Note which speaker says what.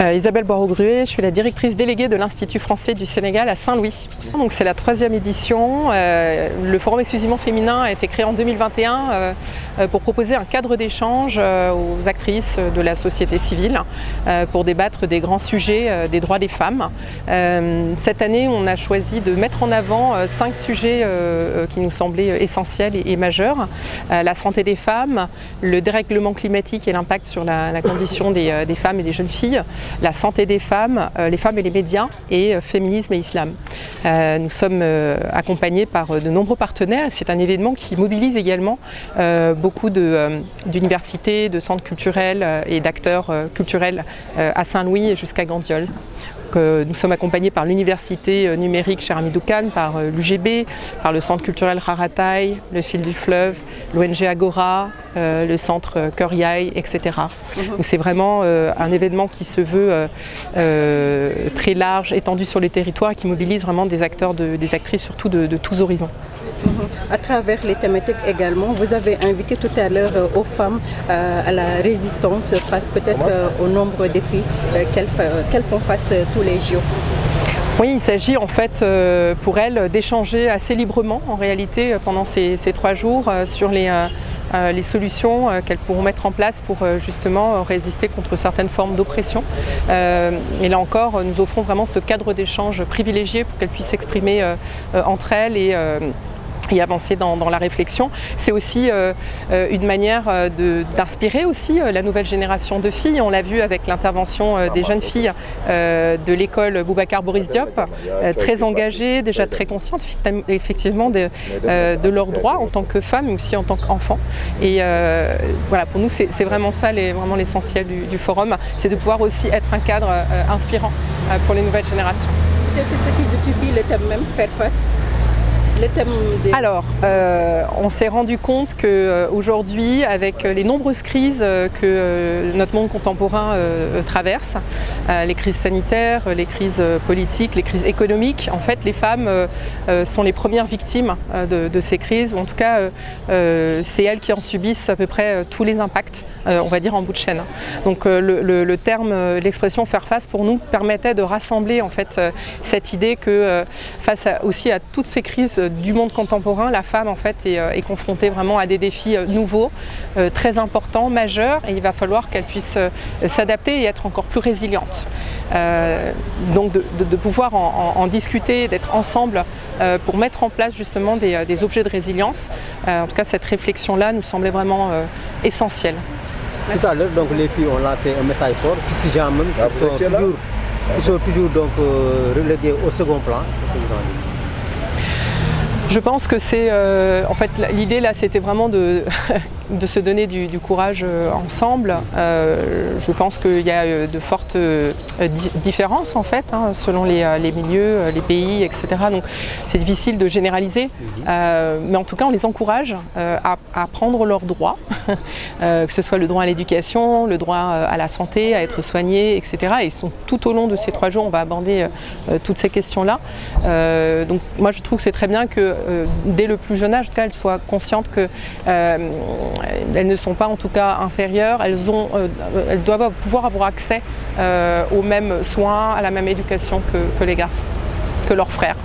Speaker 1: Isabelle Boireau-Gruet, je suis la directrice déléguée de l'Institut français du Sénégal à Saint-Louis. Donc c'est la 3e édition. Le forum exclusivement féminin a été créé en 2021 pour proposer un cadre d'échange aux actrices de la société civile pour débattre des grands sujets des droits des femmes. Cette année, on a choisi de mettre en avant 5 sujets qui nous semblaient essentiels et majeurs. La santé des femmes, le dérèglement climatique et l'impact sur la condition des femmes et des jeunes filles, la santé des femmes, les femmes et les médias et féminisme et islam. Nous sommes accompagnés par de nombreux partenaires. C'est un événement qui mobilise également beaucoup d'universités, de centres culturels et d'acteurs culturels à Saint-Louis et jusqu'à Gandiol. Nous sommes accompagnés par l'université numérique Cheikh Hamidou Kane, par l'UGB, par le centre culturel Rarataï, le Fil du Fleuve, l'ONG Agora, le centre Cœur Yaï, etc. C'est vraiment un événement qui se veut très large, étendu sur les territoires, qui mobilise vraiment des acteurs, des actrices surtout de tous horizons.
Speaker 2: À travers les thématiques également, vous avez invité tout à l'heure aux femmes à la résistance face peut-être aux nombreux défis qu'elles font face tous les jours.
Speaker 1: Oui, il s'agit en fait pour elles d'échanger assez librement en réalité pendant ces 3 jours sur les solutions qu'elles pourront mettre en place pour justement résister contre certaines formes d'oppression. Et là encore, nous offrons vraiment ce cadre d'échange privilégié pour qu'elles puissent s'exprimer entre elles et avancer dans la réflexion. C'est aussi une manière d'inspirer aussi la nouvelle génération de filles. On l'a vu avec l'intervention des jeunes filles de l'école Boubacar Boris Diop, très engagées, déjà très conscientes effectivement de leurs droits en tant que femmes, mais aussi en tant qu'enfants. Et voilà, pour nous, c'est vraiment ça, vraiment l'essentiel du forum, c'est de pouvoir aussi être un cadre inspirant pour les nouvelles générations.
Speaker 2: Peut-être c'est ce qui justifie le thème même, faire face.
Speaker 1: Alors, on s'est rendu compte qu'aujourd'hui, avec les nombreuses crises que notre monde contemporain traverse, les crises sanitaires, les crises politiques, les crises économiques, en fait, les femmes sont les premières victimes de ces crises, ou en tout cas, c'est elles qui en subissent à peu près tous les impacts, on va dire en bout de chaîne. Donc, le terme, l'expression faire face, pour nous, permettait de rassembler en fait cette idée que face aussi à toutes ces crises du monde contemporain, la femme en fait est confrontée vraiment à des défis nouveaux, très importants, majeurs, et il va falloir qu'elle puisse s'adapter et être encore plus résiliente. Donc de pouvoir en discuter, d'être ensemble pour mettre en place justement des objets de résilience. En tout cas, cette réflexion-là nous semblait vraiment essentielle.
Speaker 3: Tout à l'heure, donc les filles ont lancé un message fort, qui sont toujours donc relégués au second plan.
Speaker 1: Je pense que c'est, en fait, l'idée là, c'était vraiment de se donner du courage ensemble. Je pense qu'il y a de fortes différences en fait, selon les milieux, les pays, etc. Donc c'est difficile de généraliser, mais en tout cas on les encourage à prendre leurs droits, que ce soit le droit à l'éducation, le droit à la santé, à être soigné, etc. Et tout au long de ces 3 jours, on va aborder toutes ces questions-là. Donc moi je trouve que c'est très bien que dès le plus jeune âge, en tout cas, elles soient conscientes que elles ne sont pas en tout cas inférieures, elles doivent pouvoir avoir accès aux mêmes soins, à la même éducation que les garçons, que leurs frères.